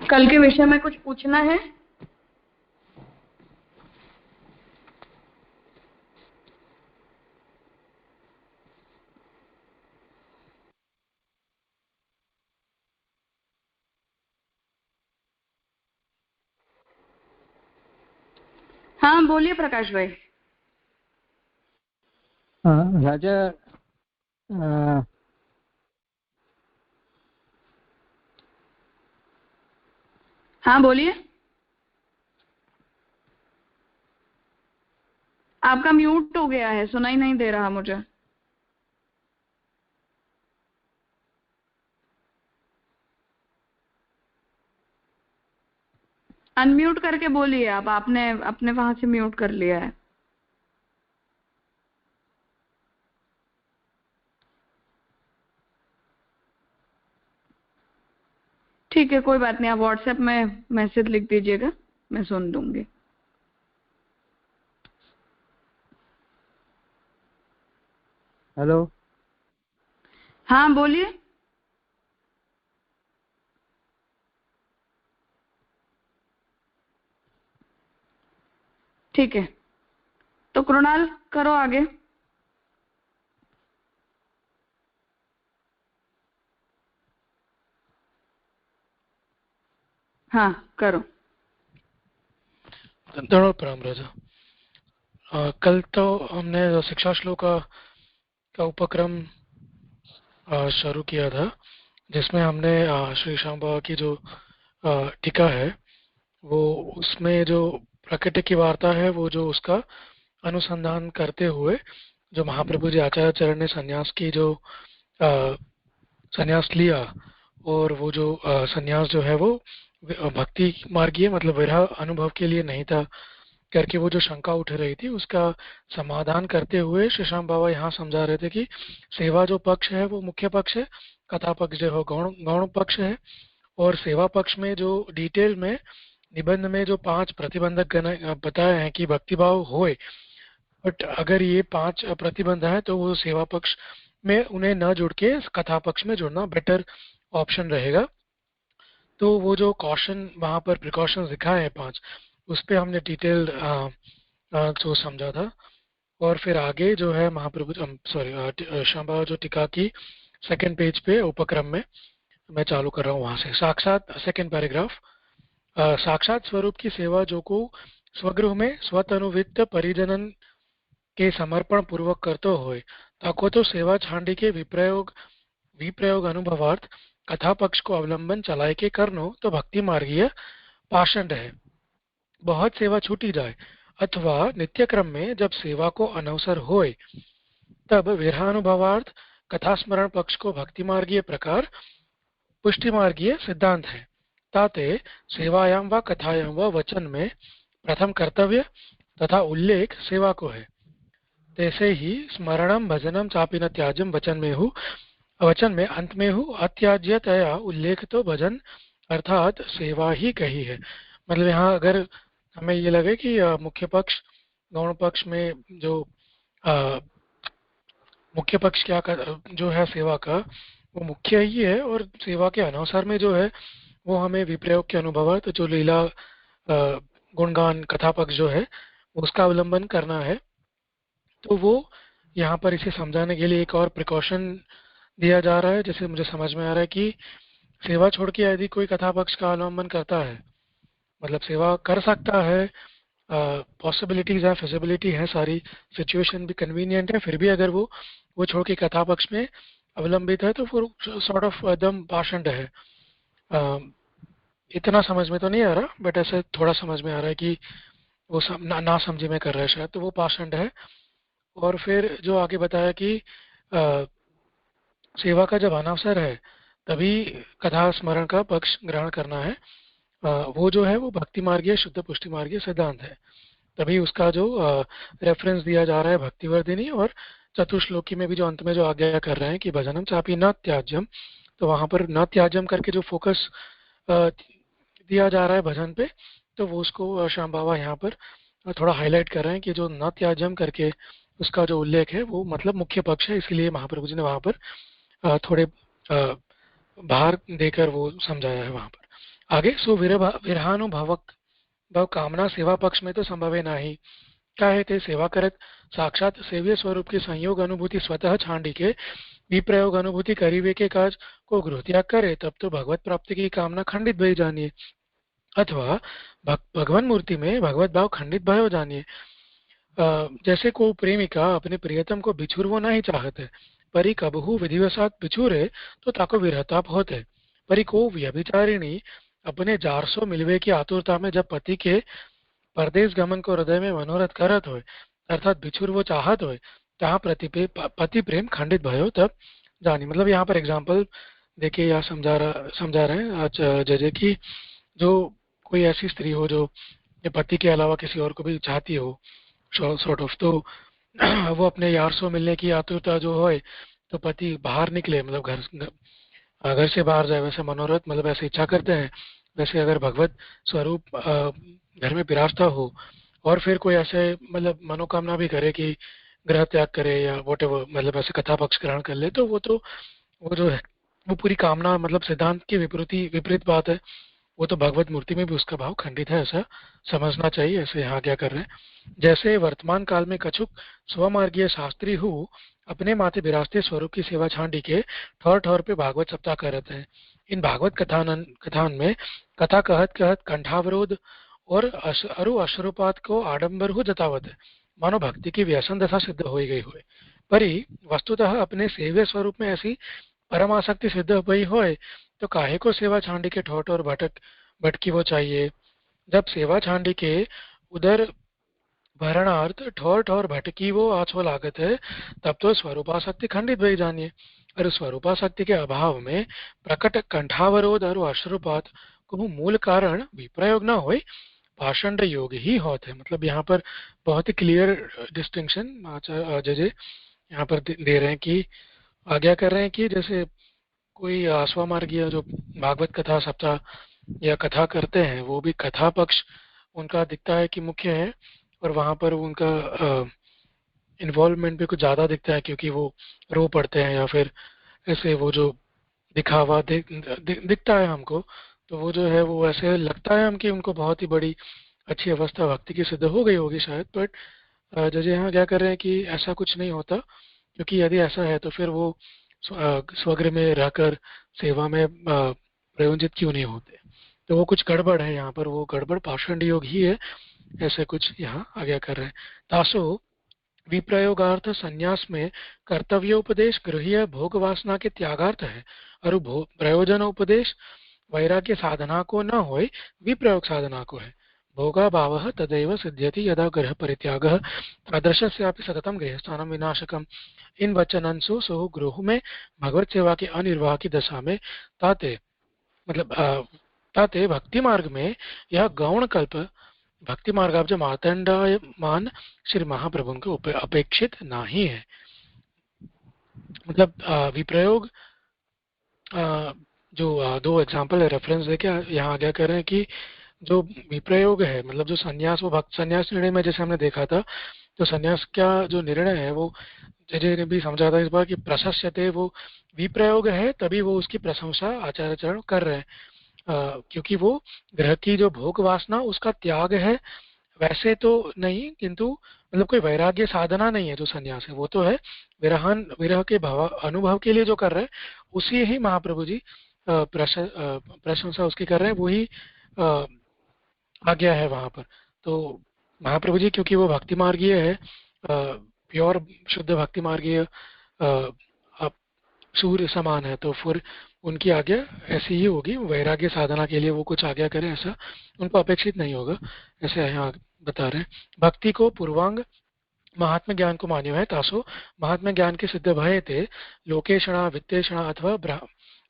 कल के विषय में कुछ पूछना है? हाँ बोलिए प्रकाश भाई। राजा हाँ बोलिए। आपका म्यूट हो गया है, सुनाई नहीं दे रहा मुझे। अनम्यूट करके बोलिए आप। आपने अपने वहां से म्यूट कर लिया है। ठीक है, कोई बात नहीं, आप व्हाट्सएप में मैसेज लिख दीजिएगा, मैं सुन लूंगी। हेलो। हाँ बोलिए। ठीक है, तो कृणाल करो आगे। हाँ करो। प्रणाम राजा। कल तो हमने शिक्षा श्लोक का उपक्रम शुरू किया था, जिसमें हमने श्री श्याम बाबा की जो टीका है, वो उसमें जो प्रकृति की वार्ता है, वो जो उसका अनुसंधान करते हुए जो महाप्रभु जी आचार्य चरण ने सन्यास की जो सन्यास लिया, और वो जो सन्यास जो है वो भक्ति मार्गीय मतलब विरह अनुभव के लिए नहीं था करके वो जो शंका उठ रही थी, उसका समाधान करते हुए श्री श्याम बाबा यहाँ समझा रहे थे कि सेवा जो पक्ष है वो मुख्य पक्ष है, कथा पक्ष जो है गौण गौण पक्ष है। और सेवा पक्ष में जो डिटेल में निबंध में जो 5 प्रतिबंधक बताए हैं कि भक्तिभाव होए, बट अगर ये 5 प्रतिबंध है तो वो सेवा पक्ष में उन्हें न जुड़ के कथा पक्ष में जुड़ना बेटर ऑप्शन रहेगा। तो वो जो कॉशन वहाँ पर प्रिकॉशंस दिखाए हैं 5, उस पर हमने डिटेल जो समझा था। और फिर आगे जो है महाप्रभु सॉरी श्याम बाबा जो टीका की सेकंड पेज पे उपक्रम में मैं चालू कर रहा हूँ वहाँ से। साक्षात सेकंड पैराग्राफ। साक्षात स्वरूप की सेवा जो को स्वगृह में स्वतनुवित्त परिजनन के समर्पण पूर्वक करते हुए ताको तो सेवा छांडी के विप्रयोग अनुभवार्थ कथा पक्ष को अवलंबन चलाए के करनो तो भक्ति मार्गीय पाषंड है। बहुत सेवा छूटी जाए अथवा नित्य क्रम में जब सेवा को अनवसर होए, तब विरहानुभवार्थ कथा स्मरण पक्ष को भक्ति मार्गीय प्रकार पुष्टि मार्गीय सिद्धांत है। ताते सेवायाम व कथायाम व वचन में प्रथम कर्तव्य तथा उल्लेख सेवा को है। तैसे ही स्मरणम भजनम चापि न त्याज्यम वचन में अंत में हूँ अत्याज्यतया उल्लेख तो भजन अर्थात सेवा ही कही है। मतलब यहाँ अगर हमें ये लगे कि मुख्य पक्ष गौण पक्ष में जो मुख्य पक्ष क्या कर जो है सेवा का, वो मुख्य ही है, और सेवा के अनवसर में जो है वो हमें विप्रयोग के अनुभव है, तो जो लीला गुणगान कथा पक्ष जो है उसका अवलंबन करना है। तो वो यहाँ पर इसे समझाने के लिए एक और प्रिकॉशन दिया जा रहा है। जैसे मुझे समझ में आ रहा है कि सेवा छोड़ के यदि कोई कथा पक्ष का अवलंबन करता है, मतलब सेवा कर सकता है, पॉसिबिलिटीज है, फिजिबिलिटी है, सारी सिचुएशन भी कन्वीनियंट है, फिर भी अगर वो छोड़ के कथा पक्ष में अवलंबित है तो फिर सॉर्ट ऑफ एकदम पाषंड है। इतना समझ में तो नहीं आ रहा, बट ऐसे थोड़ा समझ में आ रहा है कि वो ना समझे में कर रहा है शायद, तो वो पाषंड है। और फिर जो आगे बताया कि सेवा का जब अनावसर है तभी कथा स्मरण का पक्ष ग्रहण करना है। वो जो है वो भक्ति मार्गीय शुद्ध पुष्टि मार्गीय सिद्धांत है। तभी उसका जो रेफरेंस दिया जा रहा है भक्तिवर्धिनी, और चतुश्लोकी में भी जो अंत में जो आज्ञा कर रहे हैं कि भजनम चापी न त्याज्यम, तो वहाँ पर न त्याज्यम करके जो फोकस दिया जा रहा है भजन पे, तो वो उसको श्याम बाबा यहाँ पर थोड़ा हाईलाइट कर रहे हैं कि जो न त्याज्यम करके उसका जो उल्लेख है वो मतलब मुख्य पक्ष है, इसलिए महाप्रभु जी ने वहाँ पर थोड़े भार देकर वो समझाया है वहाँ पर। आगे सो विरहानुभवक भाव कामना सेवा पक्ष में तो संभवे नाही। क्या है ते सेवा करत साक्षात सेव्य स्वरूप की संयोग अनुभूति स्वतः छांडी के विप्रयोग अनुभूति करीबे के काज को गृह त्याग करे तब तो भगवत प्राप्ति की कामना खंडित भई जानिए, अथवा भगवान मूर्ति में भगवत भाव खंडित भयो जानिए। जैसे को प्रेमिका अपने प्रियतम को बिछुरवो नहीं चाहते, परी कबहू विधिवशात बिछुरे तो ताको विरहताप होते। परी को व्यभिचारिणी अपने जारसो मिलवे की आतुरता में जब पति के परदेश गमन को हृदय में मनोरथ करत होय अर्थात बिछुर वो चाहत होय तहाँ पति प्रेम खंडित भयो तब जानी। मतलब यहाँ पर एग्जाम्पल देखिए यहाँ समझा रहे हैं आज जजे की जो कोई ऐसी स्त्री हो जो पति के अलावा किसी और को भी चाहती हो सॉर्ट ऑफ, तो वो अपने यार से मिलने की आतुरता जो होए तो पति बाहर निकले मतलब घर से बाहर जाए वैसे मनोरथ मतलब ऐसे इच्छा करते हैं। वैसे अगर भगवत स्वरूप घर में विराजता हो और फिर कोई ऐसे मतलब मनोकामना भी करे कि ग्रह त्याग करे या वॉटेवर मतलब ऐसे कथा पक्ष ग्रहण कर ले तो वो जो है वो पूरी कामना मतलब सिद्धांत की विपरीत बात है। वो तो भगवत मूर्ति में भी उसका भाव खंडित है ऐसा समझना चाहिए। ऐसे यहाँ क्या कर रहे हैं, जैसे वर्तमान काल में कछुक स्वमार्गीय शास्त्री हूँ अपने माथे विरासते स्वरूप की सेवा छांडी के ठौर ठौर पे भागवत सप्ताह करते हैं। इन भागवत कथान में कथा कहत कहत कंठावरोध और अरु अश्रुपात को आडंबर हो जतावत है, मानो भक्ति की व्यसन दशा सिद्ध हो गई हुए। परी वस्तुतः अपने सेव्य स्वरूप में ऐसी परम आसक्ति सिद्ध हुई होए तो काहे को सेवा छांडी के ठोट और भटकी वो चाहिए। जब सेवा छांडी के उदर भरणार्थ ठोर ठोर भटकी वो आछो लागत है तब तो स्वरूपासक्ति खंडित भई जानिए। और स्वरूपासक्ति के अभाव में प्रकट कंठावरोध और अश्रुपात को मूल कारण विप्रयोग न हो पाषंड योग ही होते हैं। मतलब यहाँ पर बहुत ही क्लियर डिस्टिंक्शन आचार्य जजे यहाँ पर दे रहे हैं कि आज्ञा कर रहे हैं कि जैसे कोई स्वमार्गीय जो भागवत कथा सप्ताह या कथा करते हैं वो भी कथा पक्ष उनका दिखता है कि मुख्य है और वहाँ पर उनका इन्वॉल्वमेंट भी कुछ ज़्यादा दिखता है क्योंकि वो रो पड़ते हैं या फिर ऐसे वो जो दिखावा दिखता है हमको, तो वो जो है वो ऐसे लगता है हम कि उनको बहुत ही बड़ी अच्छी अवस्था भक्ति की सिद्ध हो गई होगी शायद। बट जज यहाँ क्या कर रहे हैं कि ऐसा कुछ नहीं होता, क्योंकि यदि ऐसा है तो फिर वो स्वगृह में रहकर सेवा में प्रयोजित क्यों नहीं होते। तो वो कुछ गड़बड़ है यहाँ पर, वो गड़बड़ पाषंड योग ही है, ऐसे कुछ यहाँ आज्ञा कर रहे हैं। तासो विप्रयोगार्थ संन्यास में कर्तव्योपदेश गृह्य भोग वासना के त्यागार्थ है और प्रयोजनोपदेश वैराग्य साधना को न होय विप्रयोग साधना को है। भोगा भाव तदैव सिद्ध्यति यदा गृह परित्याग तादृशस्यापि सततम गृहस्थानम विनाशकम। इन वचनंसु सो गृह में भगवत सेवा के अनिर्वाह की दशा में ताते मतलब ताते भक्ति मार्ग में यह गौण कल्प भक्ति मार्ग जो मार्तंडायमान श्री महाप्रभु के अपेक्षित नहीं है। मतलब विप्रयोग जो दो एग्जाम्पल है रेफरेंस देके यहाँ आगे कह रहे हैं कि जो विप्रयोग है मतलब जो संन्यास वो भक्त संन्यास निर्णय में जैसे हमने देखा था, तो संन्यास का जो निर्णय है वो जय ने भी समझा था इस बार कि प्रशस्यते वो विप्रयोग है, तभी वो उसकी प्रशंसा आचार्यचरण कर रहे हैं क्योंकि वो ग्रह की जो भोग वासना उसका त्याग है वैसे तो नहीं, किंतु मतलब कोई वैराग्य साधना नहीं है जो संन्यास है, वो तो है विरह के भाव अनुभव के लिए जो कर रहे हैं उसी ही महाप्रभु जी प्रशंसा उसकी कर रहे हैं, वही आज्ञा है वहां पर। तो महाप्रभु जी क्योंकि वो भक्ति मार्गीय है, प्योर शुद्ध भक्ति मार्गीय सूर्य समान है, तो फिर उनकी आज्ञा ऐसी ही होगी। वैराग्य साधना के लिए वो कुछ आज्ञा करें ऐसा उनको अपेक्षित नहीं होगा, ऐसे यहाँ बता रहे हैं। भक्ति को पूर्वांग महात्म ज्ञान को मान्यो है, तासो महात्म ज्ञान के सिद्ध भय थे लोकेशणा वित्तेषणा अथवा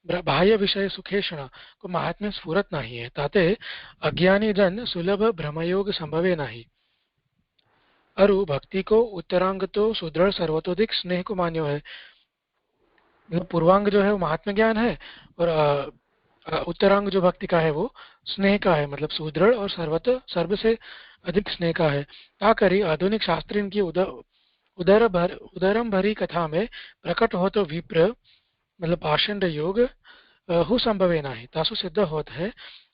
बाह्य विषय सुखेषणा को महात्म्य स्फुरत नहीं है, ताते अज्ञानी जन सुलभ भ्रमयोग संभवे नहीं। अरु भक्ति को उत्तरांग तो सुदृढ़ सर्वतोधिक स्नेह को मान्यो है। मतलब पूर्वांग जो है वो महात्म ज्ञान है और उत्तरांग जो भक्ति का है वो स्नेह का है, मतलब सुदृढ़ और सर्व से अधिक स्नेह का है। क्या करी आधुनिक शास्त्रीन की उदरम भरी कथा में प्रकट हो तो विप्र मतलब पाषंड योग हु संभवे नाही, तासु सिद्ध होत है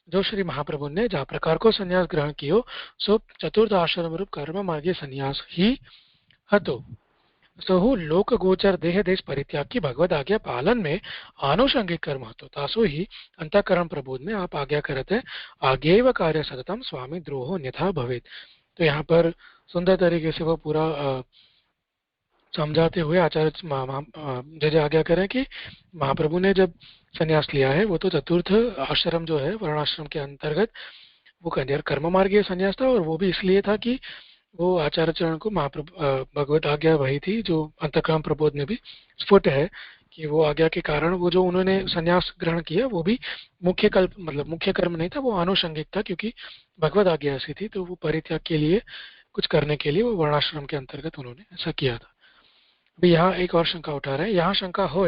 जो श्री महाप्रभु ने जा प्रकार को संन्यास ग्रहण कियो सो चतुर्थ आश्रम रूप कर्म मार्गे संन्यास ही हतो। सहु लोक गोचर देह देश परित्याग की भगवत आज्ञा पालन में आनुषंगिक कर्म હતો तासो ही अंतःकरण प्रबोध में आप आज्ञा करते आज्ञेव कार्य सततम स्वामी द्रोहो अन्यथा भवेत। तो यहाँ पर सुंदर तरीके से वो पूरा समझाते हुए आचार्य जैसे आज्ञा करें कि महाप्रभु ने जब संन्यास लिया है वो तो चतुर्थ आश्रम जो है वर्णाश्रम के अंतर्गत वो कर्म मार्गीय संन्यास था, और वो भी इसलिए था कि वो आचार्य चरण को महाप्रभु भगवत आज्ञा वही थी जो अंतःकरण प्रबोध में भी स्फुट है कि वो आज्ञा के कारण वो जो उन्होंने संन्यास ग्रहण किया वो भी मुख्य कल्प मतलब मुख्य कर्म नहीं था, वो आनुषंगिक था क्योंकि भगवत आज्ञा ऐसी थी। तो वो परित्याग के लिए कुछ करने के लिए वो वर्णाश्रम के अंतर्गत उन्होंने ऐसा किया था। अभी यहाँ एक और शंका उठा रहे हैं, यहाँ शंका हो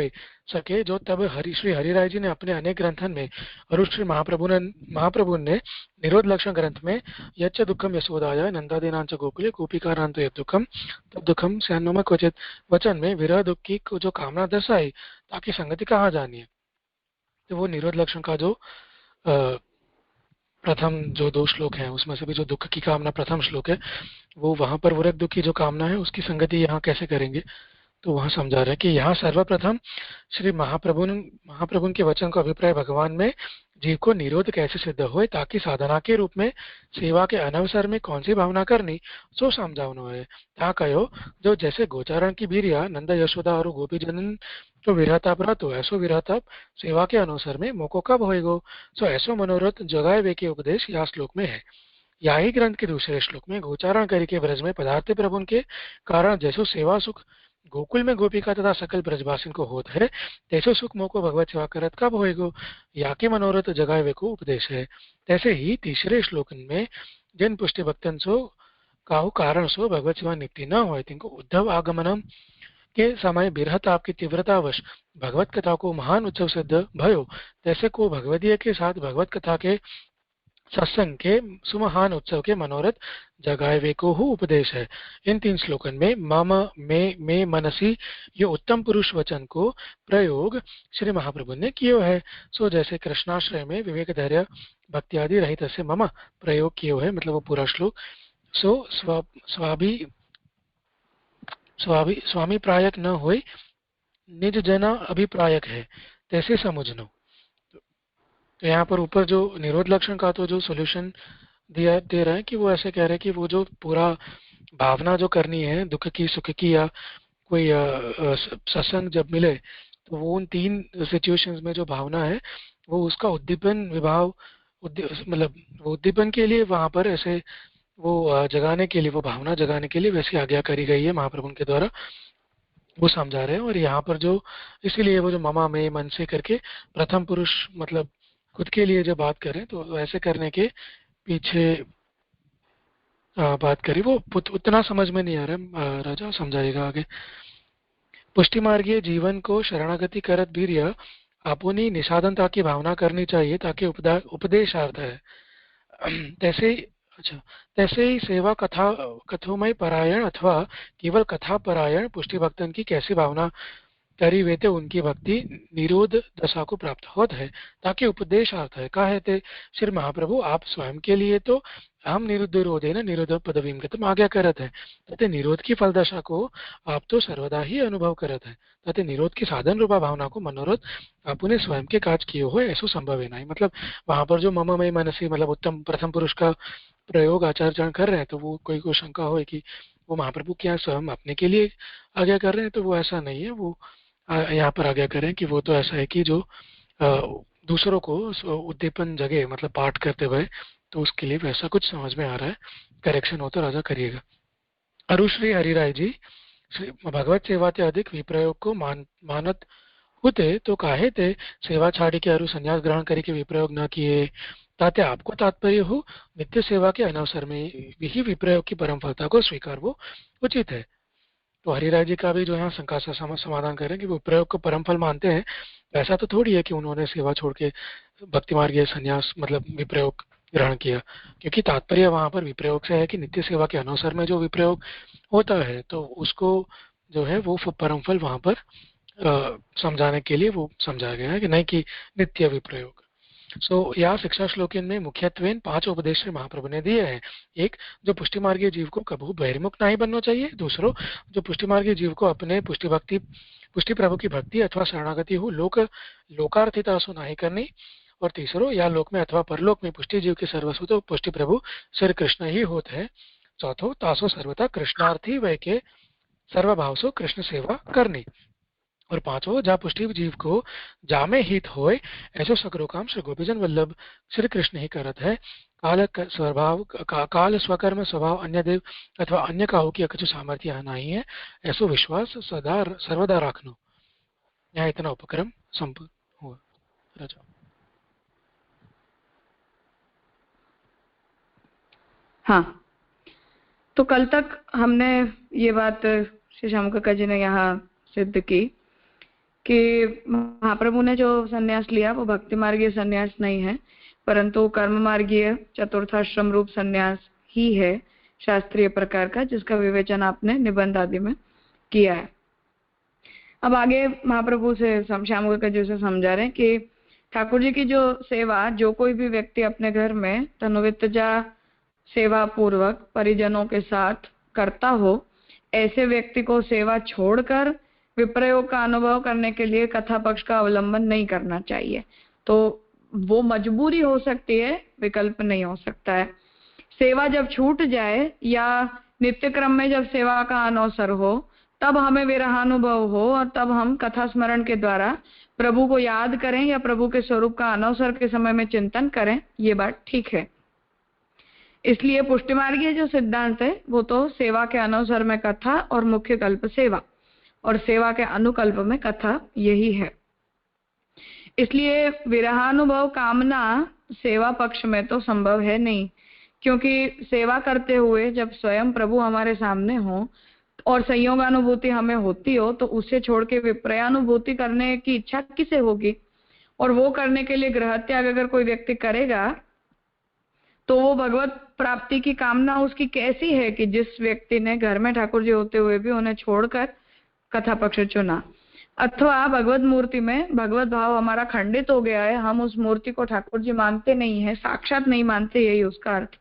सके जो तब श्री हरिराय जी ने अपने अनेक ग्रंथन में और श्री महाप्रभु ने निरोध लक्षण ग्रंथ में यच्च दुखम यशोदाय नंदादीनांच गोकुले गोपिकानांतो यत् दुखम तब दुखम स्यान्नम क्वचित वचन में विरह दुख की को जो कामना दर्शाई ताकि संगति कहाँ जानिए। तो वो निरोध लक्षण का जो प्रथम जो 2 श्लोक है उसमें से भी जो दुख की कामना प्रथम श्लोक है वो वहां पर विरह दुख की जो कामना है उसकी संगति यहाँ कैसे करेंगे। तो वहाँ समझा रहे हैं कि यहाँ सर्वप्रथम श्री महाप्रभु के वचन का अभिप्राय भगवान में जीव को निरोध कैसे सिद्ध हो ताकि साधना के रूप में सेवा के अनवसर में कौन सी भावना करनी सो समझावनो है। ता कहो जो जैसे गोचारण की बीरिया नंद यशोदा और गोपी जनन तो विरहताप रहतो ऐसो विरहताप सेवा के अनवसर में मोको कब होएगो सो ऐसो मनोरथ जगाए वे के उपदेश या श्लोक में है। या ही ग्रंथ के दूसरे श्लोक में गोचारण करके ब्रज में पदार्थ प्रभु के कारण जैसो सेवा सुख गोकुल में गोपिका तथा सकल ब्रजवासिन को होत है तैसो सुख मोको भगवत सेवा करत कब होएगो या के मनोरथ जगाए वे को उपदेश है। तैसे ही तीसरे श्लोक में जिन पुष्टि भक्तन सो काहु कारण सो भगवत सेवा निपटी न हो तिनको उद्धव आगमनम के समय बिरहताप की तीव्रतावश भगवत कथा को महान उत्सव सिद्ध भयो तैसे को भगवदीय के साथ भगवत कथा के सत्संग के सुमहान उत्सव के मनोरथ जगाए वे को हु उपदेश है। इन 3 श्लोकन में मम में मनसी ये उत्तम पुरुष वचन को प्रयोग श्री महाप्रभु ने कियो है। सो जैसे कृष्णाश्रय में विवेक धैर्य भक्ति आदि रहित से मम प्रयोग कियो है मतलब वो पूरा श्लोक सो स्वामी प्रायक न होय निज जना अभिप्रायक है तैसे समझनो। तो यहाँ पर ऊपर जो निरोध लक्षण का तो जो सोल्यूशन दे रहे हैं कि वो ऐसे कह रहे हैं कि वो जो पूरा भावना जो करनी है दुख की सुख की या कोई सत्संग जब मिले तो वो उन 3 सिचुएशंस में जो भावना है वो उसका उद्दीपन विभाव मतलब वो उद्दीपन के लिए वहाँ पर ऐसे वो जगाने के लिए वो भावना जगाने के लिए वैसी आज्ञा करी गई है महाप्रभु के द्वारा वो समझा रहे हैं। और यहाँ पर जो इसीलिए वो जो ममा में मन से करके प्रथम पुरुष मतलब खुद के लिए जो बात करें तो ऐसे करने के पीछे बात करी वो उतना समझ में नहीं आ रहा। राजा समझाएगा आगे। पुष्टि मार्गीय जीवन को शरणागति करत वीर्य अपनी निषादनता की भावना करनी चाहिए ताकि उपदेशार्थ है। तैसे ही सेवा कथोमय परायण अथवा केवल कथा परायण पुष्टि भक्तन की कैसी भावना करी वेते उनकी भक्ति निरोध दशा को प्राप्त होत है ताकि उपदेशार्थ है। कहा है श्री महाप्रभु आप स्वयं के लिए तो हम निरुद्ध न निरोध पदवी गतम आज्ञा करत है तथे निरोध की फल दशा को आप तो सर्वदा ही अनुभव करत है तथे निरोध की साधन रूपा भावना को मनोरथ आपने स्वयं के काज किए हो ऐसा संभव है नहीं। मतलब वहां पर जो मम मय मनसी मतलब उत्तम प्रथम पुरुष का प्रयोग आचार्य कर रहे हैं तो वो कोई शंका हो कि वो महाप्रभु क्या स्वयं अपने के लिए आज्ञा कर रहे हैं तो वो ऐसा नहीं है। वो यहाँ पर आज्ञा करें कि वो तो ऐसा है कि जो दूसरों को उद्दीपन जगह मतलब पाठ करते हुए तो उसके लिए वैसा कुछ समझ में आ रहा है। करेक्शन हो तो राजा करिएगा। अरु श्री हरिराय जी भगवत सेवा के अधिक विप्रयोग को मानत होते तो काहे थे सेवा छाड़ी के अरु संन्यास ग्रहण करके विप्रयोग न किए ताते आपको तात्पर्य हो नित्य सेवा के अनवसर में ही विप्रयोग की परम फलता को स्वीकार वो उचित है। तो हरिराय जी का भी जो यहाँ शंका का समाधान करें कि वो प्रयोग को परम फल मानते हैं। ऐसा तो थोड़ी है कि उन्होंने सेवा छोड़ के भक्ति मार्गीय संन्यास मतलब विप्रयोग ग्रहण किया, क्योंकि तात्पर्य वहाँ पर विप्रयोग से है कि नित्य सेवा के अनुसार में जो विप्रयोग होता है तो उसको जो है वो परम फल वहाँ पर समझाने के लिए वो समझाया गया है कि नहीं कि नित्य विप्रयोग। या शिक्षा श्लोकिन में मुख्यत्वेन 5 उपदेश महाप्रभु ने दिए हैं। एक, जो पुष्टि मार्गीय जीव को कभू बहिर्मुख नहीं बनना चाहिए। दूसरो, जो पुष्टि मार्गीय जीव को अपने पुष्टि प्रभु की भक्ति अथवा शरणागति हो लोकार्थिता सो नहीं करनी। और तीसरो, या लोक में अथवा परलोक में पुष्टि जीव के सर्वस्व तो पुष्टि प्रभु श्री कृष्ण ही होते हैं। चौथो, तासो सर्वथा कृष्णार्थी वह के सर्वभाव सो कृष्ण सेवा करनी। और पांचवो, जा पुष्टि जीव को जामे हित होए ऐसो सगरो काम श्री गोपीजन वल्लभ श्री कृष्ण ही करत है। काल स्वकर्म स्वभाव अन्य देव अथवा अन्य काहू की अकछु सामर्थ्य नहीं है ऐसो विश्वास सदा सर्वदा राखनो। यहाँ इतना उपक्रम संपूर्ण हुआ। राजा हाँ, तो कल तक हमने ये बात श्री श्याम काका जी ने यहाँ सिद्ध की कि महाप्रभु ने जो संन्यास लिया वो भक्ति मार्गीय संन्यास नहीं है, परंतु कर्म मार्गीय चतुर्थाश्रम रूप संन्यास ही है शास्त्रीय प्रकार का, जिसका विवेचन आपने निबंध आदि में किया है। अब आगे महाप्रभु से श्याम काका जी से समझा रहे हैं कि ठाकुर जी की जो सेवा जो कोई भी व्यक्ति अपने घर में तनुवित्तजा सेवा पूर्वक परिजनों के साथ करता हो, ऐसे व्यक्ति को सेवा छोड़कर विप्रयोग का अनुभव करने के लिए कथा पक्ष का अवलंबन नहीं करना चाहिए। तो वो मजबूरी हो सकती है, विकल्प नहीं हो सकता है। सेवा जब छूट जाए या नित्य क्रम में जब सेवा का अनवसर हो, तब हमें विरहानुभव हो और तब हम कथा स्मरण के द्वारा प्रभु को याद करें या प्रभु के स्वरूप का अनवसर के समय में चिंतन करें, ये बात ठीक है। इसलिए पुष्टि मार्गीय जो सिद्धांत है वो तो सेवा के अनवसर में कथा और मुख्य कल्प सेवा और सेवा के अनुकल्प में कथा यही है। इसलिए विरहानुभव कामना सेवा पक्ष में तो संभव है नहीं, क्योंकि सेवा करते हुए जब स्वयं प्रभु हमारे सामने हो और संयोगानुभूति हमें होती हो तो उसे छोड़ के विप्रयानुभूति करने की इच्छा किसे होगी। और वो करने के लिए गृह त्याग अगर कोई व्यक्ति करेगा तो वो भगवत प्राप्ति की कामना उसकी कैसी है कि जिस व्यक्ति ने घर में ठाकुर जी होते हुए भी उन्हें छोड़कर कथा पक्ष चुना। अथवा भगवत मूर्ति में भगवत भाव हमारा खंडित हो गया है, हम उस मूर्ति को ठाकुर जी मानते नहीं है, साक्षात नहीं मानते, यही उसका अर्थ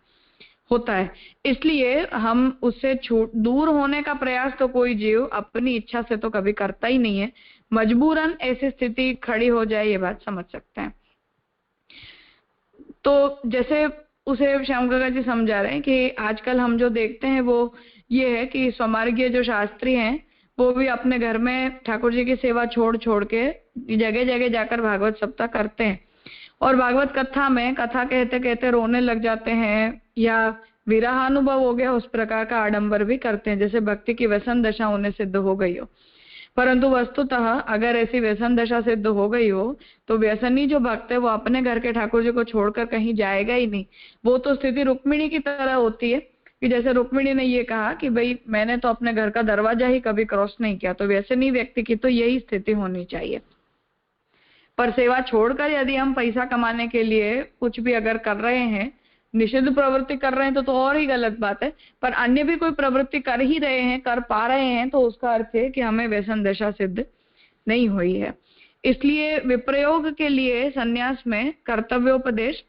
होता है। इसलिए हम उससे दूर होने का प्रयास तो कोई जीव अपनी इच्छा से तो कभी करता ही नहीं है, मजबूरन ऐसी स्थिति खड़ी हो जाए ये बात समझ सकते हैं। तो जैसे उसे श्याम काका जी समझा रहे हैं कि आजकल हम जो देखते हैं वो ये है कि स्वमार्गीय जो शास्त्री हैं वो भी अपने घर में ठाकुर जी की सेवा छोड़ छोड़ के जगह जगह जाकर भागवत सप्ताह करते हैं और भागवत कथा में कथा कहते कहते रोने लग जाते हैं या विरहानुभव हो गया उस प्रकार का आडंबर भी करते हैं, जैसे भक्ति की व्यसन दशा उन्हें सिद्ध हो गई हो। परंतु वस्तुतः अगर ऐसी व्यसन दशा सिद्ध हो गई हो तो व्यसनी जो भक्त है वो अपने घर के ठाकुर जी को छोड़कर कहीं जाएगा ही नहीं। वो तो स्थिति रुक्मिणी की तरह होती है कि जैसे रुक्मिणी ने ये कहा कि भाई मैंने तो अपने घर का दरवाजा ही कभी क्रॉस नहीं किया, तो व्यसनी व्यक्ति की तो यही स्थिति होनी चाहिए। पर सेवा छोड़कर यदि हम पैसा कमाने के लिए कुछ भी अगर कर रहे हैं, निषिद्ध प्रवृत्ति कर रहे हैं तो और ही गलत बात है, पर अन्य भी कोई प्रवृत्ति कर ही रहे हैं, कर पा रहे हैं, तो उसका अर्थ है कि हमें व्यसन दशा सिद्ध नहीं हुई है। इसलिए विप्रयोग के लिए संन्यास में कर्तव्योपदेश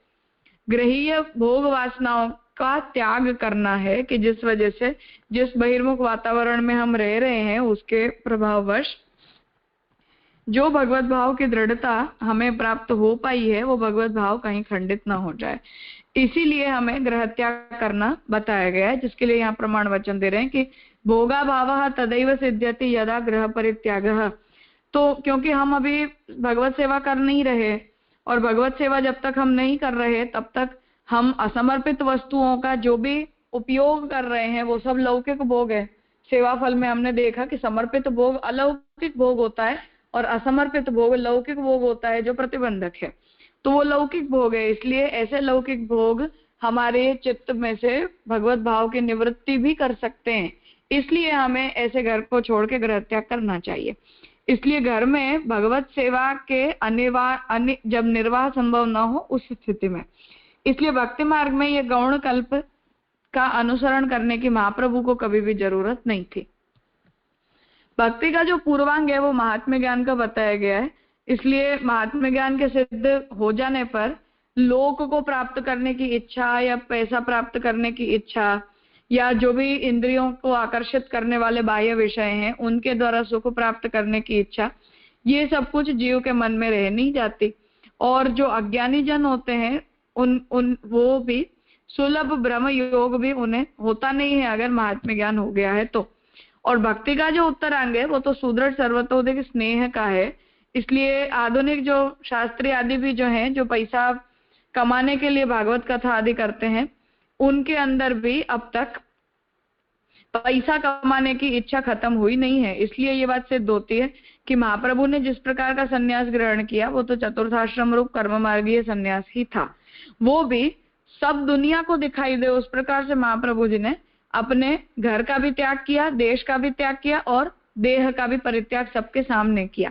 गृहीय भोग वासनाओं का त्याग करना है कि जिस वजह से जिस बहिर्मुख वातावरण में हम रह रहे हैं उसके प्रभाववश जो भगवत भाव की दृढ़ता हमें प्राप्त हो पाई है वो भगवत भाव कहीं खंडित ना हो जाए। इसीलिए हमें गृह त्याग करना बताया गया है, जिसके लिए यहाँ प्रमाण वचन दे रहे हैं कि भोगा भाव तदैव सिद्ध्यति यदा गृह परित्यागः। तो क्योंकि हम अभी भगवत सेवा कर नहीं रहे और भगवत सेवा जब तक हम नहीं कर रहे तब तक हम असमर्पित वस्तुओं का जो भी उपयोग कर रहे हैं वो सब लौकिक भोग है। सेवा फल में हमने देखा कि समर्पित भोग अलौकिक भोग होता है और असमर्पित भोग लौकिक भोग होता है जो प्रतिबंधक है, तो वो लौकिक भोग है। इसलिए ऐसे लौकिक भोग हमारे चित्त में से भगवत भाव की निवृत्ति भी कर सकते हैं, इसलिए हमें ऐसे घर को छोड़ के गृह त्याग करना चाहिए। इसलिए घर में भगवत सेवा के जब निर्वाह संभव न हो उस स्थिति में, इसलिए भक्ति मार्ग में ये गौण कल्प का अनुसरण करने की महाप्रभु को कभी भी जरूरत नहीं थी। भक्ति का जो पूर्वांग है वो महात्म्य ज्ञान का बताया गया है, इसलिए महात्म्य ज्ञान के सिद्ध हो जाने पर लोक को प्राप्त करने की इच्छा या पैसा प्राप्त करने की इच्छा या जो भी इंद्रियों को आकर्षित करने वाले बाह्य विषय हैं उनके द्वारा सुख प्राप्त करने की इच्छा, ये सब कुछ जीव के मन में रह नहीं जाती। और जो अज्ञानी जन होते हैं उन वो भी सुलभ ब्रह्म योग भी उन्हें होता नहीं है अगर महात्म्य ज्ञान हो गया है तो। और भक्ति का जो उत्तरांग है वो तो सुदृढ़ सर्वतोदिक स्नेह का है। इसलिए आधुनिक जो शास्त्री आदि भी जो हैं, जो पैसा कमाने के लिए भागवत कथा आदि करते हैं, उनके अंदर भी अब तक पैसा कमाने की इच्छा खत्म हुई नहीं है। इसलिए ये बात सिद्ध होती है कि महाप्रभु ने जिस प्रकार का संन्यास ग्रहण किया वो तो चतुर्थाश्रम रूप कर्म मार्गीय संन्यास ही था। वो भी सब दुनिया को दिखाई दे उस प्रकार से महाप्रभु जी ने अपने घर का भी त्याग किया, देश का भी त्याग किया और देह का भी परित्याग सबके सामने किया।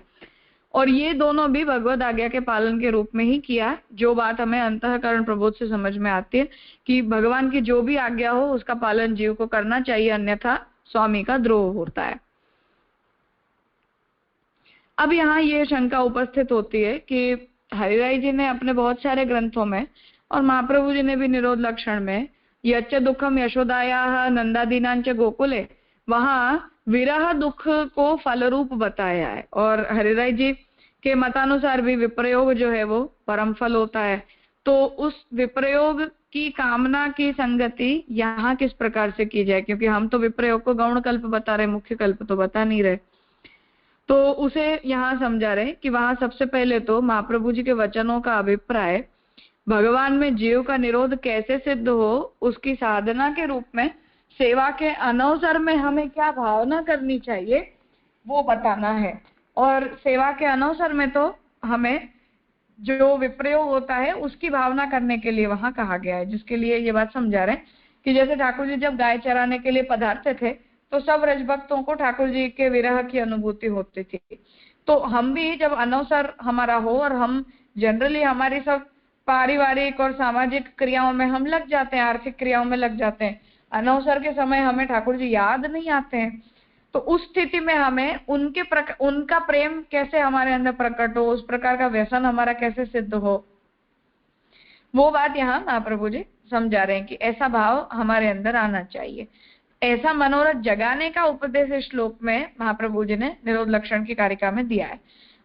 और ये दोनों भी भगवद आज्ञा के पालन के रूप में ही किया। जो बात हमें अंतःकरण प्रबोध से समझ में आती है कि भगवान की जो भी आज्ञा हो उसका पालन जीव को करना चाहिए, अन्यथा स्वामी का द्रोह होता है। अब यहाँ ये शंका उपस्थित होती है कि हरिराय जी ने अपने बहुत सारे ग्रंथों में और महाप्रभु जी ने भी निरोध लक्षण में यच्च दुखम यशोदाया नंदादीनांच गोकुले, वहां विरह दुख को फल रूप बताया है। और हरिराय जी के मतानुसार भी विप्रयोग जो है वो परम फल होता है। तो उस विप्रयोग की कामना की संगति यहाँ किस प्रकार से की जाए, क्योंकि हम तो विप्रयोग को गौण कल्प बता रहे, मुख्य कल्प तो बता नहीं रहे। तो उसे यहाँ समझा रहे कि वहां सबसे पहले तो महाप्रभु जी के वचनों का अभिप्राय भगवान में जीव का निरोध कैसे सिद्ध हो, उसकी साधना के रूप में सेवा के अनवसर में हमें क्या भावना करनी चाहिए वो बताना है। और सेवा के अनवसर में तो हमें जो विप्रयोग होता है उसकी भावना करने के लिए वहां कहा गया है। जिसके लिए ये बात समझा रहे हैं कि जैसे ठाकुर जी जब गाय चराने के लिए पधारते थे तो सब रजभक्तों को ठाकुर जी के विरह की अनुभूति होती थी। तो हम भी जब अनवसर हमारा हो और हम जनरली हमारी सब पारिवारिक और सामाजिक क्रियाओं में हम लग जाते हैं, आर्थिक क्रियाओं में लग जाते हैं, अनवसर के समय हमें ठाकुर जी याद नहीं आते हैं। तो उस स्थिति में हमें उनका प्रेम कैसे हमारे अंदर प्रकट हो, उस प्रकार का व्यसन हमारा कैसे सिद्ध हो, वो बात यहाँ महाप्रभु जी समझा रहे हैं कि ऐसा भाव हमारे अंदर आना चाहिए। ऐसा मनोरथ जगाने का उपदेश इस श्लोक में महाप्रभु जी ने निरोध लक्षण की कारिका में दिया है।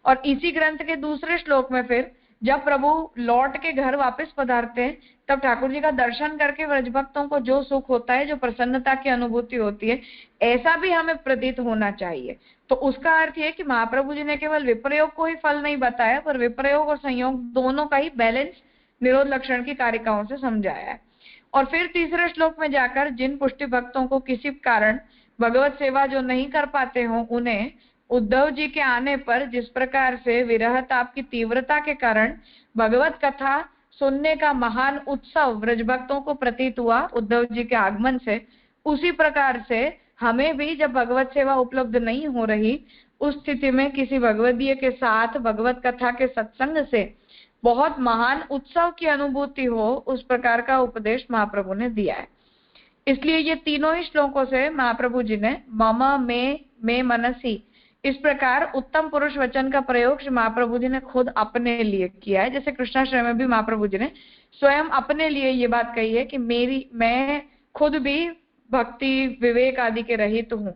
और इसी ग्रंथ के दूसरे श्लोक में फिर जब प्रभु लौट के घर वापस पधारते हैं तब ठाकुर जी का दर्शन करके व्रजभक्तों को जो सुख होता है, जो प्रसन्नता की अनुभूति होती है, ऐसा भी हमें प्रतीत होना चाहिए। तो उसका अर्थ ये कि महाप्रभु जी ने केवल विप्रयोग को ही फल नहीं बताया, पर विप्रयोग और संयोग दोनों का ही बैलेंस निरोध लक्षण की कारिकाओं से समझाया है। और फिर तीसरे श्लोक में जाकर जिन पुष्टि भक्तों को किसी कारण भगवत सेवा जो नहीं कर पाते हो, उन्हें उद्धव जी के आने पर जिस प्रकार से विरह ताप की तीव्रता के कारण भगवत कथा सुनने का महान उत्सव व्रजभक्तों को प्रतीत हुआ उद्धव जी के आगमन से, उसी प्रकार से हमें भी जब भगवत सेवा उपलब्ध नहीं हो रही उस स्थिति में किसी भगवदीय के साथ भगवत कथा के सत्संग से बहुत महान उत्सव की अनुभूति हो, उस प्रकार का उपदेश महाप्रभु ने दिया है। इसलिए ये तीनों ही श्लोकों से महाप्रभु जी ने मम में मनसी इस प्रकार उत्तम पुरुष वचन का प्रयोग महाप्रभु जी ने खुद अपने लिए किया है। जैसे कृष्णाश्रय में भी महाप्रभु जी ने स्वयं अपने लिए ये बात कही है कि मैं खुद भी भक्ति विवेक आदि के रहित हूँ।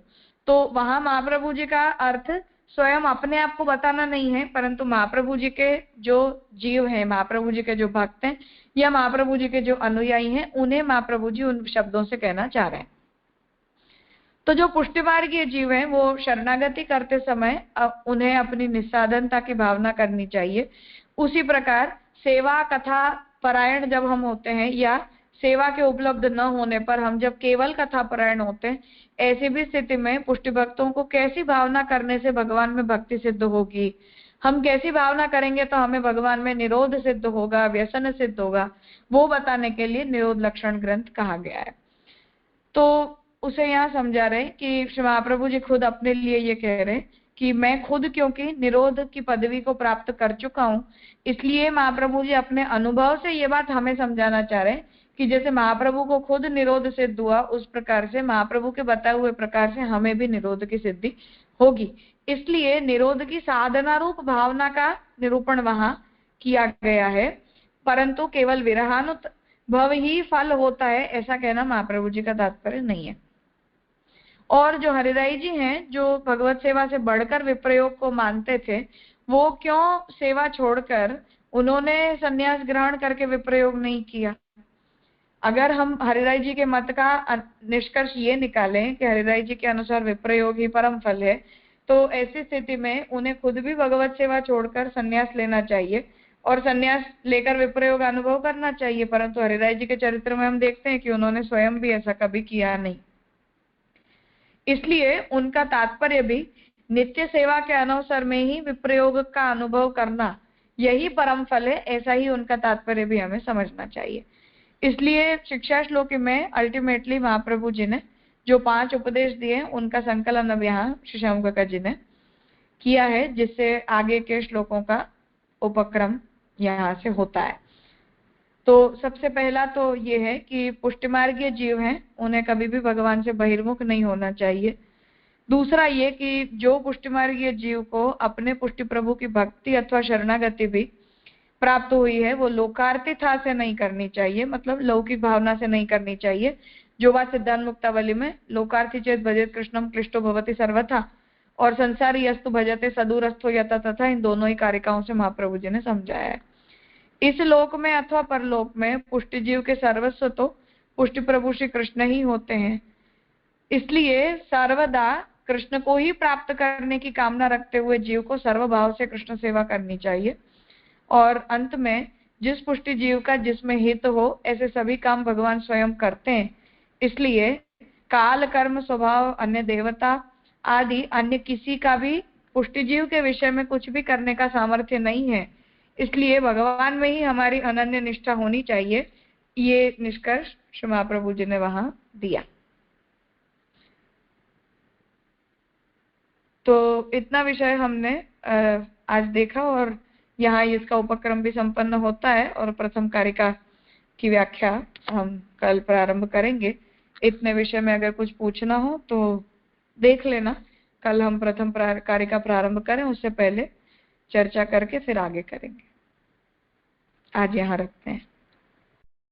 तो वहां महाप्रभु जी का अर्थ स्वयं अपने आप को बताना नहीं है, परंतु महाप्रभु जी के जो जीव हैं, महाप्रभु जी के जो भक्त हैं या महाप्रभु जी के जो अनुयायी हैं, उन्हें महाप्रभु जी उन शब्दों से कहना चाह रहे हैं। तो जो पुष्टि मार्गीय जीव हैं वो शरणागति करते समय उन्हें अपनी निस्साधनता की भावना करनी चाहिए। उसी प्रकार सेवा कथा परायण जब हम होते हैं या सेवा के उपलब्ध न होने पर हम जब केवल कथा परायण होते हैं, ऐसी भी स्थिति में पुष्टि भक्तों को कैसी भावना करने से भगवान में भक्ति सिद्ध होगी, हम कैसी भावना करेंगे तो हमें भगवान में निरोध सिद्ध होगा, व्यसन सिद्ध होगा, वो बताने के लिए निरोध लक्षण ग्रंथ कहा गया है। तो उसे यहाँ समझा रहे कि श्री महाप्रभु जी खुद अपने लिए ये कह रहे कि मैं खुद क्योंकि निरोध की पदवी को प्राप्त कर चुका हूँ, इसलिए महाप्रभु जी अपने अनुभव से ये बात हमें समझाना चाह रहे हैं कि जैसे महाप्रभु को खुद निरोध सिद्ध हुआ, उस प्रकार से महाप्रभु के बताए हुए प्रकार से हमें भी निरोध की सिद्धि होगी। इसलिए निरोध की साधना रूप भावना का निरूपण वहां किया गया है। परंतु केवल विरहानुभव ही फल होता है, ऐसा कहना महाप्रभु जी का तात्पर्य नहीं है। और जो हरिराई जी हैं, जो भगवत सेवा से बढ़कर विप्रयोग को मानते थे, वो क्यों सेवा छोड़कर उन्होंने संन्यास ग्रहण करके विप्रयोग नहीं किया? अगर हम हरिराई जी के मत का निष्कर्ष ये निकालें कि हरिराई जी के अनुसार विप्रयोग ही परम फल है, तो ऐसी स्थिति में उन्हें खुद भी भगवत सेवा छोड़कर संन्यास लेना चाहिए और संन्यास लेकर विप्रयोग अनुभव करना चाहिए। परंतु हरिराई जी के चरित्र में हम देखते हैं कि उन्होंने स्वयं भी ऐसा कभी किया नहीं। इसलिए उनका तात्पर्य भी नित्य सेवा के अवसर में ही विप्रयोग का अनुभव करना यही परम फल है, ऐसा ही उनका तात्पर्य भी हमें समझना चाहिए। इसलिए शिक्षा श्लोकी में अल्टीमेटली महाप्रभु जी ने जो 5 उपदेश दिए उनका संकलन अब यहाँ शशांक काका जी ने किया है, जिससे आगे के श्लोकों का उपक्रम यहाँ से होता है। तो सबसे पहला तो ये है कि पुष्टिमार्गीय जीव हैं, उन्हें कभी भी भगवान से बहिर्मुख नहीं होना चाहिए। दूसरा ये कि जो पुष्टिमार्गीय जीव को अपने पुष्टि प्रभु की भक्ति अथवा शरणागति भी प्राप्त हुई है, वो लोकार्थिता से नहीं करनी चाहिए, मतलब लौकिक भावना से नहीं करनी चाहिए। जो बात सिद्धांत मुक्तावली में लोकार्थी चेत भजेत कृष्णम क्लिष्टो भवति सर्वथा और संसारी अस्तु भजते सदूरस्थो यथा तथा, इन दोनों ही कारिकाओं से महाप्रभु जी ने समझाया है। इस लोक में अथवा परलोक में पुष्टि जीव के सर्वस्व तो पुष्टि प्रभु श्री कृष्ण ही होते हैं। इसलिए सर्वदा कृष्ण को ही प्राप्त करने की कामना रखते हुए जीव को सर्वभाव से कृष्ण सेवा करनी चाहिए। और अंत में जिस पुष्टि जीव का जिसमें हित हो, ऐसे सभी काम भगवान स्वयं करते हैं। इसलिए काल कर्म स्वभाव अन्य देवता आदि अन्य किसी का भी पुष्टि जीव के विषय में कुछ भी करने का सामर्थ्य नहीं है। इसलिए भगवान में ही हमारी अनन्य निष्ठा होनी चाहिए। ये निष्कर्ष श्री महाप्रभु जी ने वहां दिया। तो इतना विषय हमने आज देखा और यहाँ इसका उपक्रम भी संपन्न होता है और प्रथम कारिका की व्याख्या हम कल प्रारंभ करेंगे। इतने विषय में अगर कुछ पूछना हो तो देख लेना। कल हम प्रथम कारिका प्रारंभ करें, उससे पहले चर्चा करके फिर आगे करेंगे। आज यहाँ रखते हैं।